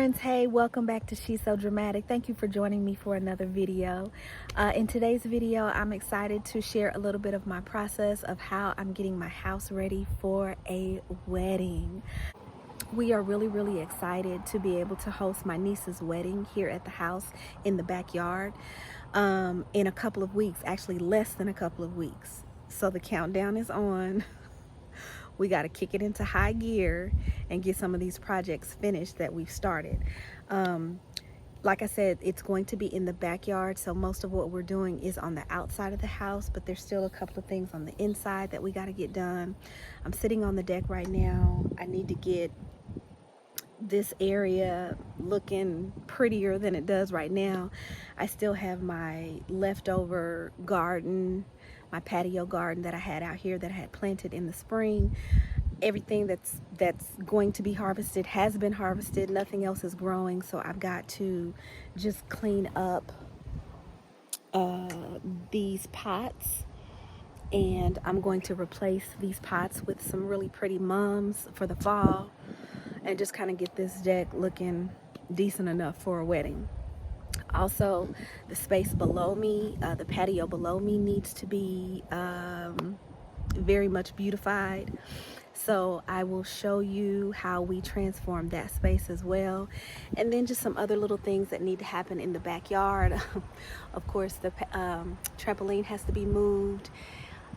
friends, hey, welcome back to SheSoDramatic. Thank you for joining me for another video. In today's video, I'm excited to share a little bit of my process of how I'm getting my house ready for a wedding. We are really excited to be able to host my niece's wedding here at the house in the backyard in a couple of weeks, actually less than a couple of weeks. So the countdown is on. We got to kick it into high gear and get some of these projects finished that we've started. Like I said, it's going to be in the backyard, so most of what we're doing is on the outside of the house, but there's still a couple of things on the inside that we got to get done. I'm sitting on the deck right now. I need to get this area looking prettier than it does right now. I still have my leftover garden, my patio garden that I had out here that I had planted in the spring. Everything that's going to be harvested has been harvested. Nothing else is growing, so I've got to just clean up these pots, and I'm going to replace these pots with some really pretty mums for the fall and just kind of get this deck looking decent enough for a wedding. Also, the space below me, the patio below me, needs to be very much beautified. So I will show you how we transform that space as well. And then just some other little things that need to happen in the backyard. Of course, the trampoline has to be moved.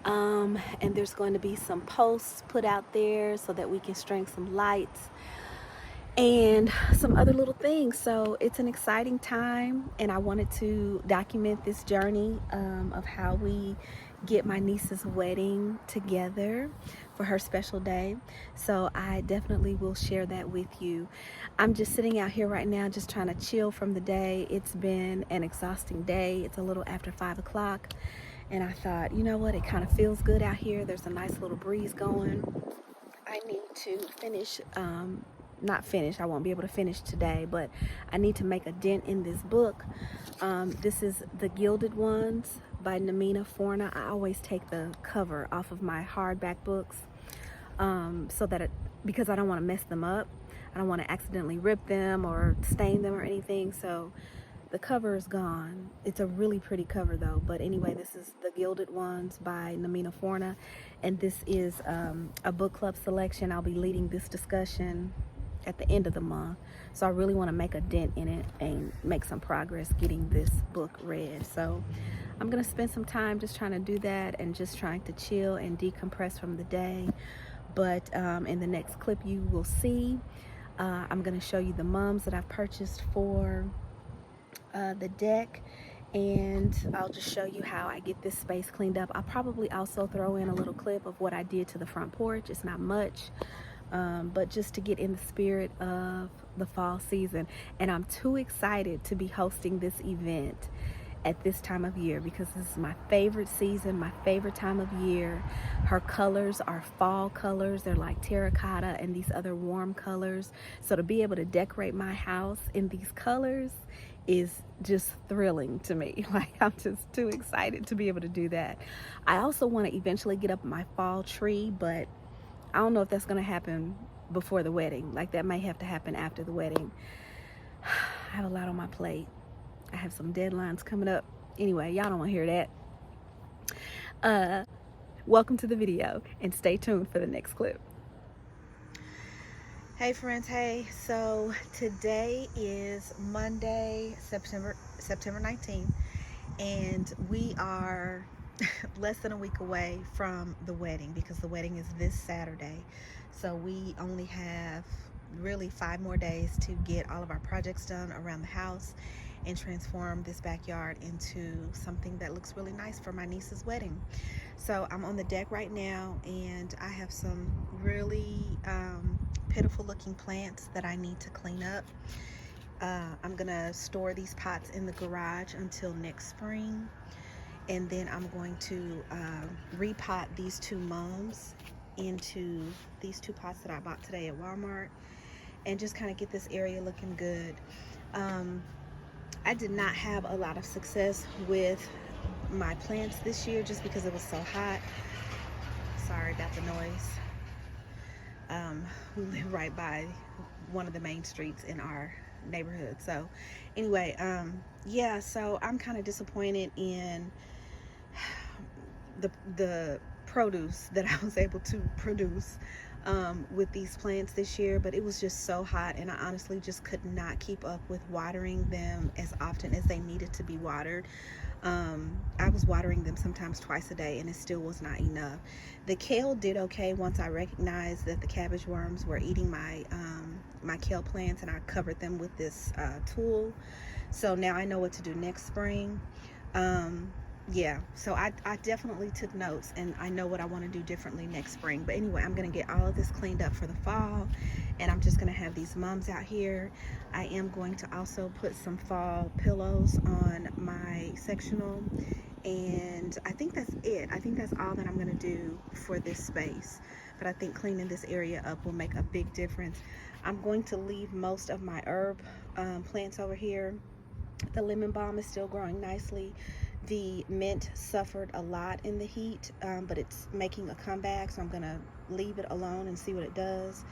And there's going to be some posts put out there so that we can string some lights and some other little things. So it's an exciting time, and I wanted to document this journey of how we get my niece's wedding together for her special day. So I definitely will share that with you. I'm just sitting out here right now just trying to chill from the day. It's been an exhausting day. It's a little after 5 o'clock, and I thought, you know what, it kind of feels good out here. There's a nice little breeze going. I need to finish not finish, I won't be able to finish today, but I need to make a dent in this book. This is The Gilded Ones by Namina Forna. I always take the cover off of my hardback books so that because I don't want to mess them up. I don't want to accidentally rip them or stain them or anything, so the cover is gone. It's a really pretty cover though. But anyway, this is The Gilded Ones by Namina Forna, and this is a book club selection. I'll be leading this discussion at the end of the month, so I really want to make a dent in it and make some progress getting this book read. So I'm gonna spend some time just trying to do that and just trying to chill and decompress from the day. But in the next clip you will see, I'm gonna show you the mums that I've purchased for the deck, and I'll just show you how I get this space cleaned up. I'll probably also throw in a little clip of what I did to the front porch. It's not much, but just to get in the spirit of the fall season. And I'm too excited to be hosting this event at this time of year because this is my favorite season, my favorite time of year. Her colors are fall colors. They're like terracotta and these other warm colors. So to be able to decorate my house in these colors is just thrilling to me. Like, I'm just too excited to be able to do that. I also want to eventually get up my fall tree, but I don't know if that's going to happen before the wedding. Like, that may have to happen after the wedding. I have a lot on my plate. I have some deadlines coming up. Anyway, y'all don't want to hear that. Welcome to the video, and stay tuned for the next clip. Hey friends, hey. So today is Monday, September 19th, and we are less than a week away from the wedding because the wedding is this Saturday. So we only have really 5 more days to get all of our projects done around the house and transform this backyard into something that looks really nice for my niece's wedding. So I'm on the deck right now, and I have some really pitiful looking plants that I need to clean up. I'm gonna store these pots in the garage until next spring, and then I'm going to repot these 2 mums into these 2 pots that I bought today at Walmart, and just kind of get this area looking good. I did not have a lot of success with my plants this year just because it was so hot. Sorry about the noise. We live right by one of the main streets in our neighborhood. So anyway, yeah, so I'm kind of disappointed in the produce that I was able to produce with these plants this year, but it was just so hot, and I honestly just could not keep up with watering them as often as they needed to be watered. I was watering them sometimes twice a day, and it still was not enough. The kale did okay once I recognized that the cabbage worms were eating my kale plants, and I covered them with this tool. So now I know what to do next spring. Um, yeah, so I definitely took notes, and I know what I want to do differently next spring. But anyway, I'm going to get all of this cleaned up for the fall, and I'm just going to have these mums out here. I am going to also put some fall pillows on my sectional, and I think that's it. I think that's all that I'm going to do for this space. But I think cleaning this area up will make a big difference. I'm going to leave most of my herb plants over here. The lemon balm is still growing nicely. The mint suffered a lot in the heat, but it's making a comeback, so I'm gonna leave it alone and see what it does.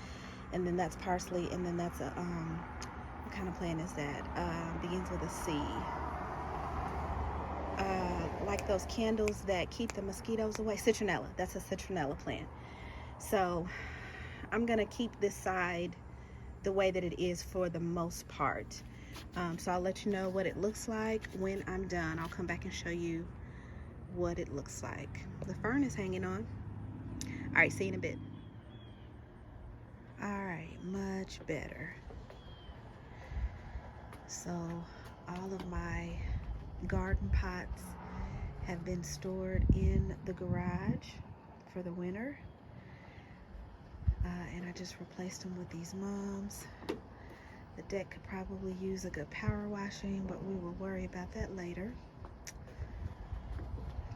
And then that's parsley, and then that's a what kind of plant is that? Begins with a C. Like those candles that keep the mosquitoes away. Citronella. That's a citronella plant. So I'm gonna keep this side the way that it is for the most part. So I'll let you know what it looks like when I'm done. I'll come back and show you what it looks like. The fern is hanging on. All right, see you in a bit. All right, much better. So all of my garden pots have been stored in the garage for the winter. And I just replaced them with these mums. The deck could probably use a good power washing, but we will worry about that later.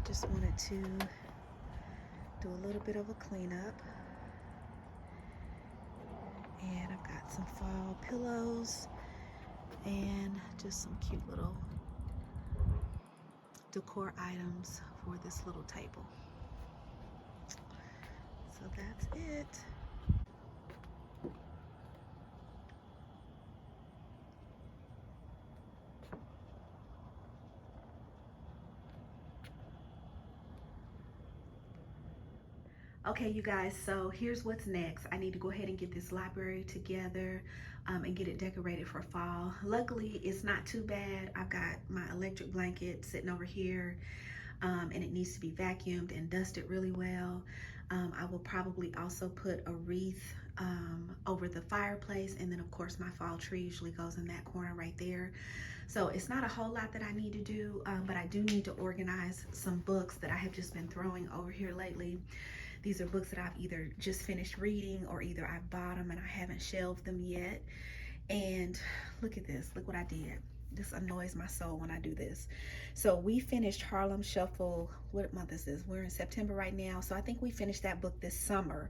Just wanted to do a little bit of a cleanup. And I've got some fall pillows and just some cute little decor items for this little table. So that's it. Okay, you guys, so here's what's next. I need to go ahead and get this library together and get it decorated for fall. Luckily, it's not too bad. I've got my electric blanket sitting over here, and it needs to be vacuumed and dusted really well. I will probably also put a wreath over the fireplace, and then of course my fall tree usually goes in that corner right there. So it's not a whole lot that I need to do, but I do need to organize some books that I have just been throwing over here lately. These are books that I've either just finished reading, or either I've bought them and I haven't shelved them yet. And look at this, look what I did. This annoys my soul when I do this. So we finished Harlem Shuffle. What month is this? We're in September right now. So I think we finished that book this summer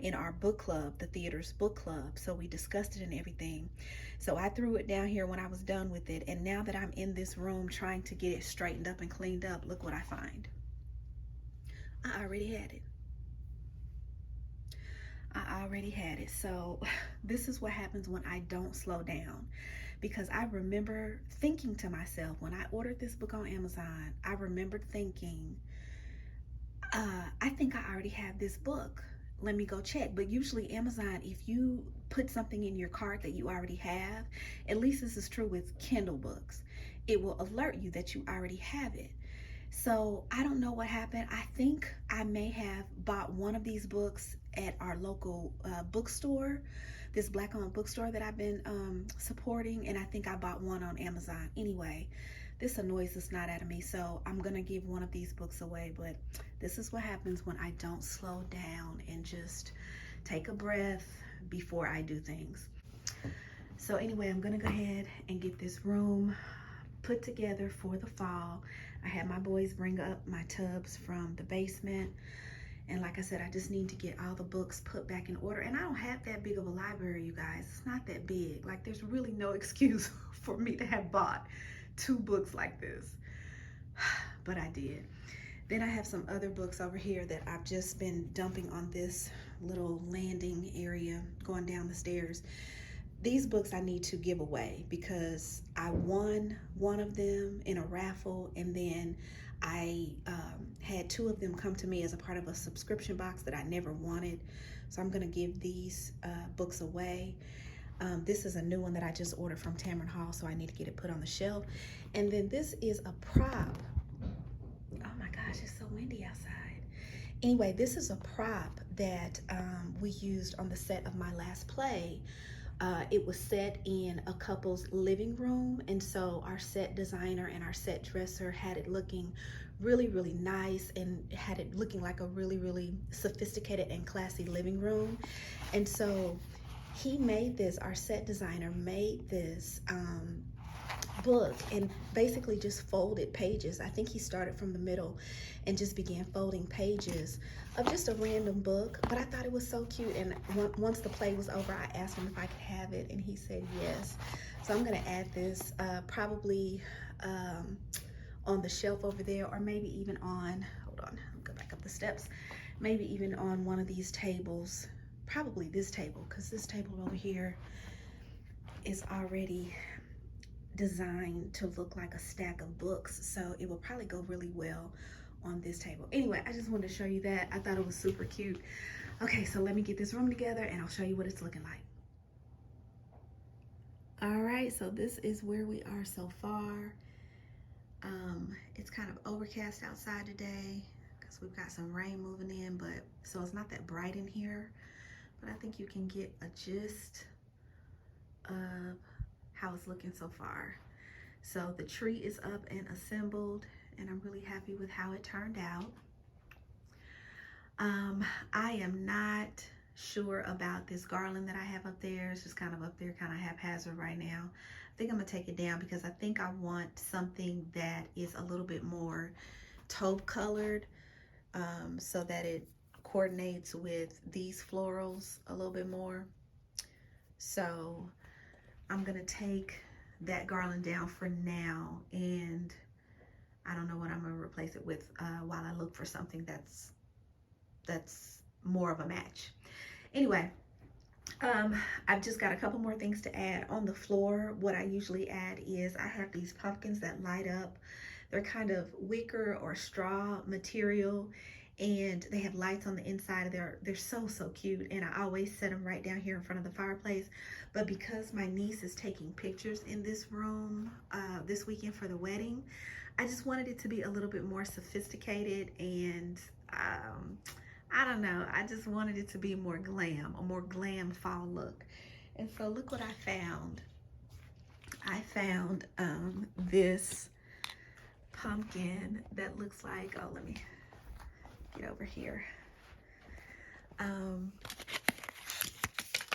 in our book club, the theater's book club. So we discussed it and everything. So I threw it down here when I was done with it. And now that I'm in this room trying to get it straightened up and cleaned up, look what I find. I already had it. I already had it. So this is what happens when I don't slow down. Because I remember thinking to myself, when I ordered this book on Amazon, I remembered thinking, I think I already have this book. Let me go check. But usually Amazon, if you put something in your cart that you already have, at least this is true with Kindle books, it will alert you that you already have it. So I don't know what happened. I think I may have bought one of these books at our local bookstore, this Black-owned bookstore that I've been supporting, and I think I bought one on Amazon. Anyway, this annoys the snot out of me, so I'm gonna give one of these books away. But this is what happens when I don't slow down and just take a breath before I do things. So anyway, I'm gonna go ahead and get this room put together for the fall. I had my boys bring up my tubs from the basement, and like I said, I just need to get all the books put back in order. And I don't have that big of a library, you guys. It's not that big. Like, there's really no excuse for me to have bought 2 books like this, but I did. Then I have some other books over here that I've just been dumping on this little landing area going down the stairs. these books I need to give away because I won one of them in a raffle, and then I had two of them come to me as a part of a subscription box that I never wanted. So I'm going to give these books away. This is a new one that I just ordered from Tamron Hall, so I need to get it put on the shelf. And then this is a prop. Oh my gosh, it's so windy outside. Anyway, this is a prop that we used on the set of my last play. It was set in a couple's living room, and so our set designer and our set dresser had it looking really, really nice and had it looking like a really, really sophisticated and classy living room. And so he made this, our set designer made this book and basically just folded pages. I think he started from the middle and just began folding pages of just a random book, but I thought it was so cute. And once the play was over, I asked him if I could have it, and he said yes. So I'm gonna add this probably on the shelf over there, or maybe even on, hold on, I'll go back up the steps, maybe even on one of these tables, probably this table, because this table over here is already designed to look like a stack of books, so it will probably go really well on this table. Anyway, I just wanted to show you that. I thought it was super cute. Okay, so let me get this room together and I'll show you what it's looking like. All right, so this is where we are so far. It's kind of overcast outside today because we've got some rain moving in, but so it's not that bright in here, but I think you can get a gist of how it's looking so far. So the tree is up and assembled, and I'm really happy with how it turned out. I am not sure about this garland that I have up there. It's just kind of up there, kind of haphazard right now. I think I'm gonna take it down because I think I want something that is a little bit more taupe colored, so that it coordinates with these florals a little bit more. So I'm gonna take that garland down for now, and I don't know what I'm gonna replace it with while I look for something that's more of a match. Anyway, I've just got a couple more things to add on the floor. What I usually add is I have these pumpkins that light up. They're kind of wicker or straw material, and they have lights on the inside. They're so cute, and I always set them right down here in front of the fireplace. But because my niece is taking pictures in this room this weekend for the wedding, I just wanted it to be a little bit more sophisticated, and I don't know, I just wanted it to be more glam, a more glam fall look. And so look what I found. I found this pumpkin that looks like, oh, let me get over here.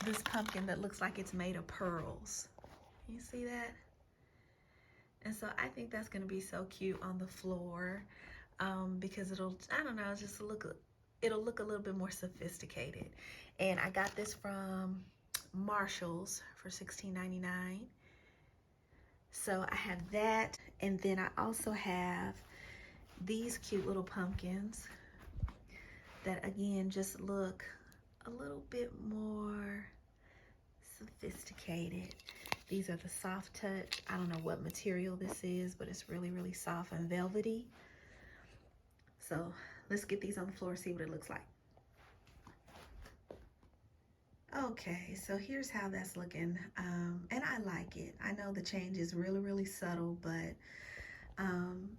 This pumpkin that looks like it's made of pearls. You see that? And so I think that's gonna be so cute on the floor, because it'll, I don't know, just it'll look a little bit more sophisticated. And I got this from Marshall's for $16.99. So I have that, and then I also have these cute little pumpkins that again just look a little bit more sophisticated. These are the soft touch. I don't know what material this is, but it's really soft and velvety. So let's get these on the floor and see what it looks like. Okay, so here's how that's looking, and I like it. I know the change is really subtle, but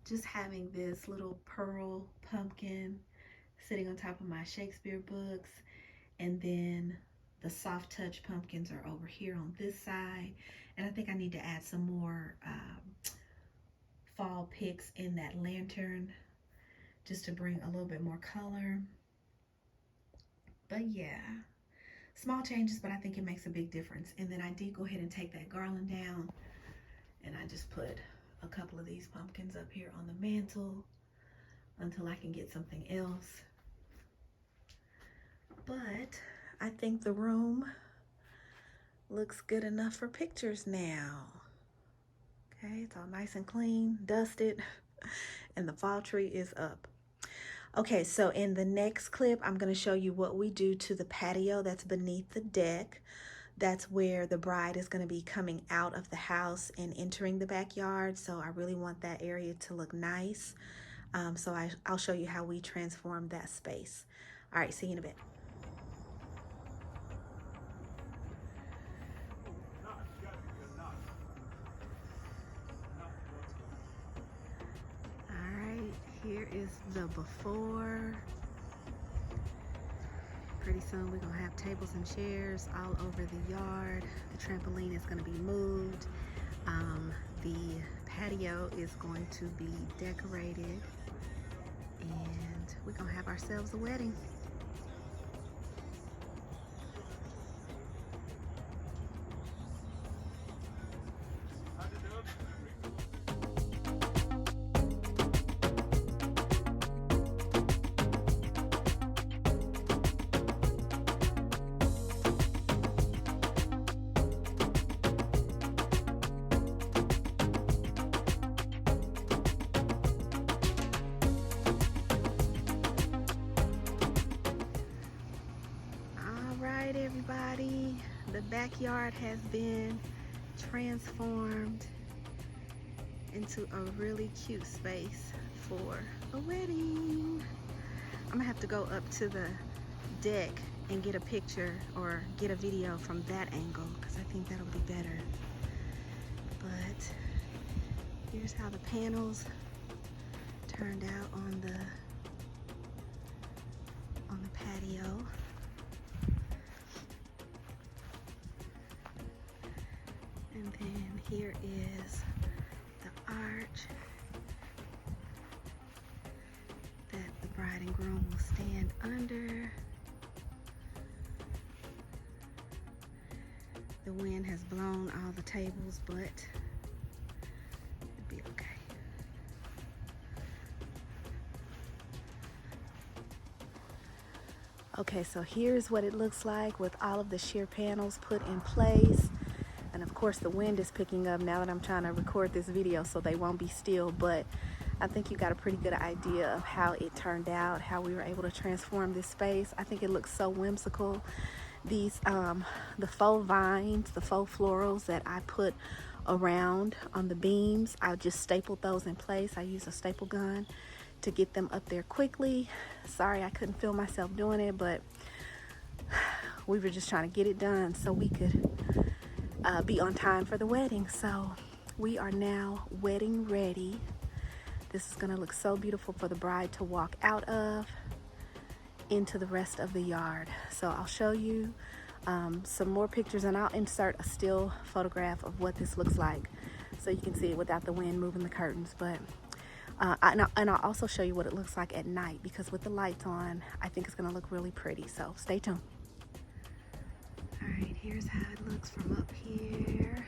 just having this little pearl pumpkin sitting on top of my Shakespeare books, and then the soft touch pumpkins are over here on this side. And I think I need to add some more fall picks in that lantern just to bring a little bit more color. But yeah, small changes, but I think it makes a big difference. And then I did go ahead and take that garland down, and I just put a couple of these pumpkins up here on the mantle until I can get something else. But I think the room looks good enough for pictures now. Okay, it's all nice and clean, dusted, and the fall tree is up. Okay, so in the next clip, I'm going to show you what we do to the patio that's beneath the deck. that's where the bride is going to be coming out of the house and entering the backyard. So I really want that area to look nice. So I'll show you how we transform that space. All right, see you in a bit. All right, here is the before. Pretty soon we're gonna have tables and chairs all over the yard. The trampoline is gonna be moved. The patio is going to be decorated, and we're gonna have ourselves a wedding. Everybody, the backyard has been transformed into a really cute space for a wedding. I'm gonna have to go up to the deck and get a picture or get a video from that angle because I think that'll be better. But here's how the panels turned out on the patio. And then here is the arch that the bride and groom will stand under. The wind has blown all the tables, but it'll be okay. Okay, so here's what it looks like with all of the sheer panels put in place. And of course the wind is picking up now that I'm trying to record this video so they won't be still, but I think you got a pretty good idea of how it turned out, how we were able to transform this space. I think it looks so whimsical. These, the faux vines, the faux florals that I put around on the beams, I just stapled those in place. I used a staple gun to get them up there quickly. Sorry I couldn't film myself doing it, but we were just trying to get it done so we could be on time for the wedding. So we are now wedding ready. This is gonna look so beautiful for the bride to walk out of into the rest of the yard. So I'll show you some more pictures, and I'll insert a still photograph of what this looks like so you can see it without the wind moving the curtains. But and I'll also show you what it looks like at night, because with the lights on I think it's gonna look really pretty. So stay tuned. All right, here's how it looks from up here.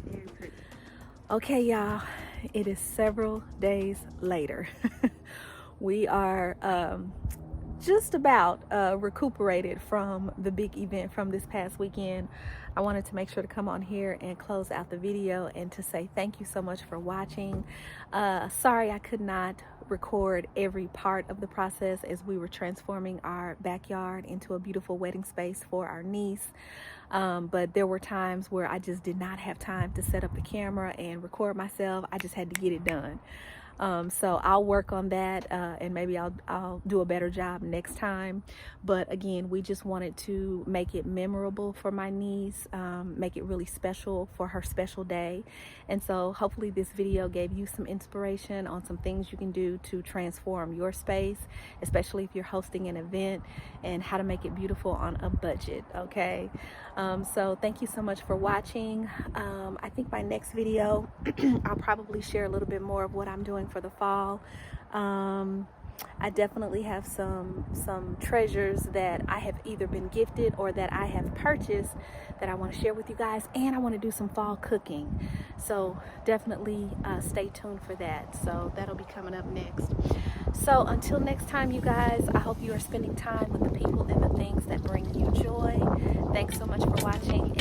Very pretty. Okay, y'all, it is several days later. We are just about recuperated from the big event from this past weekend. I wanted to make sure to come on here and close out the video and to say thank you so much for watching. Sorry I could not record every part of the process as we were transforming our backyard into a beautiful wedding space for our niece. But there were times where I just did not have time to set up the camera and record myself. I just had to get it done. So I'll work on that, and maybe I'll do a better job next time. But again, we just wanted to make it memorable for my niece, make it really special for her special day. And so hopefully this video gave you some inspiration on some things you can do to transform your space, especially if you're hosting an event, and how to make it beautiful on a budget. Okay, so thank you so much for watching. I think my next video I'll probably share a little bit more of what I'm doing for the fall. I definitely have some treasures that I have either been gifted or that I have purchased that I want to share with you guys, and I want to do some fall cooking. So definitely stay tuned for that. So that'll be coming up next. So until next time, you guys, I hope you are spending time with the people and the things that bring you joy. Thanks so much for watching.